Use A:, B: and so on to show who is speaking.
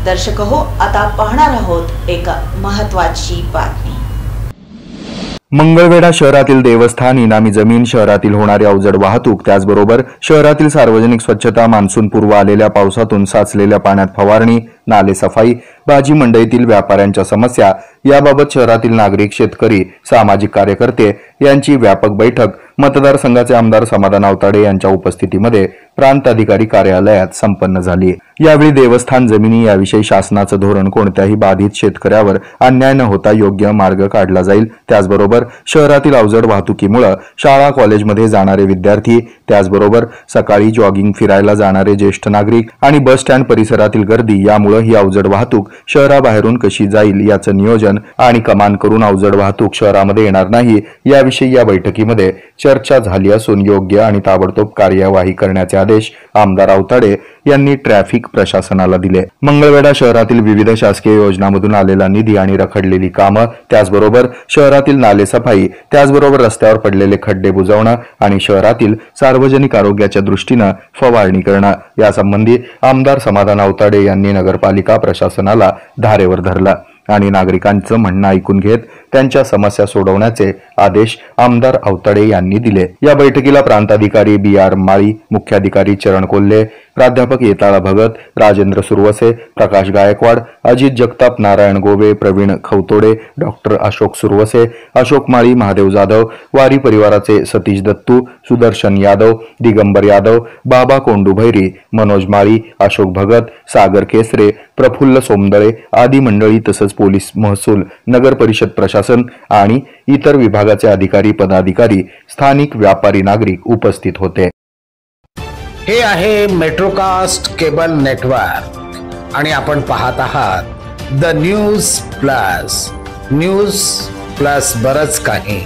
A: दर्शक हो, आता पाहणार आहोत एक महत्त्वाची बातमी।
B: मंगळवेढा शहरातील देवस्थान, इनामी जमीन, शहरातील होणारी अवजड वाहतूक, त्याचबरोबर शहरातील सार्वजनिक स्वच्छता, मान्सून पूर्व आलेल्या पावसातून साचलेल्या पाण्यात फवारणी, नाले सफाई, भाजी मंडईतील व्यापाऱ्यांच्या समस्या याबाबत शहरातील नागरिक, शेतकरी, सामाजिक कार्यकर्ते यांची व्यापक बैठक मतदारसंघाचे आमदार समाधान आवताडे यांच्या उपस्थितीमध्ये प्रांत अधिकारी कार्यालयात संपन्न झाली। यावेळी देवस्थान जमिनी याविषयी शासनाचं धोरण, कोणत्याही बाधित शेतकऱ्यावर अन्याय न होता योग्य मार्ग काढला जाईल, त्याचबरोबर शहरातील अवजड वाहतुकीमुळे शाळा कॉलेजमध्ये जाणारे विद्यार्थी, त्याचबरोबर सकाळी जॉगिंग फिरायला जाणारे ज्येष्ठ नागरिक आणि बस स्टँड परिसरातील गर्दी यामुळे ही अवजड वाहतूक शहराबाहेरून कशी जाईल याचं नियोजन आणि कमान करून अवजड वाहतूक शहरामध्ये येणार नाही याविषयी या बैठकीमध्ये चर्चा झाली असून योग्य आणि ताबडतोब कार्यवाही करण्याचे आदेश आमदार आवताडे यांनी ट्रॅफिक प्रशासनाला दिले। मंगळवेढा शहरातील विविध शासकीय योजनांमधून आलेला निधी आणि रखडलेली कामं, त्याचबरोबर शहरातील नाले सफाई, त्याचबरोबर रस्त्यावर पडलेले खड्डे बुजवणं आणि शहरातील सार्वजनिक आरोग्याच्या दृष्टीने फवारणी करणं यासंबंधी आमदार समाधान आवताडे यांनी नगरपालिका प्रशासनाला धारेवर धरलं आणि नागरिकांचं म्हणणं ऐकून घेत त्यांच्या समस्या सोडवण्याचे आदेश आमदार आवताडे यांनी दिले। या बैठकीला प्रांताधिकारी BR माळी, मुख्याधिकारी चरण कोल्हे, प्राध्यापक येताळा भगत, राजेंद्र सुरवसे, प्रकाश गायकवाड, अजित जगताप, नारायण गोवे, प्रवीण खवतोडे, डॉक्टर अशोक सुरवसे, अशोक माळी, महादेव जाधव, वारी परिवाराचे सतीश दत्तू, सुदर्शन यादव, दिगंबर यादव, बाबा कोंडू भैरी, मनोज माळी, अशोक भगत, सागर केसरे, प्रफुल्ल सोमदळे आदी मंडळी तसंच पोलीस, महसूल, नगर परिषद प्रशासन आणि इतर विभागाचे अधिकारी, पदाधिकारी, स्थानिक व्यापारी, नागरिक उपस्थित होते।
C: हे आहे मेट्रोकास्ट केबल नेटवर्क आणि आपण पाहत आहात द न्यूज प्लस बरच काही।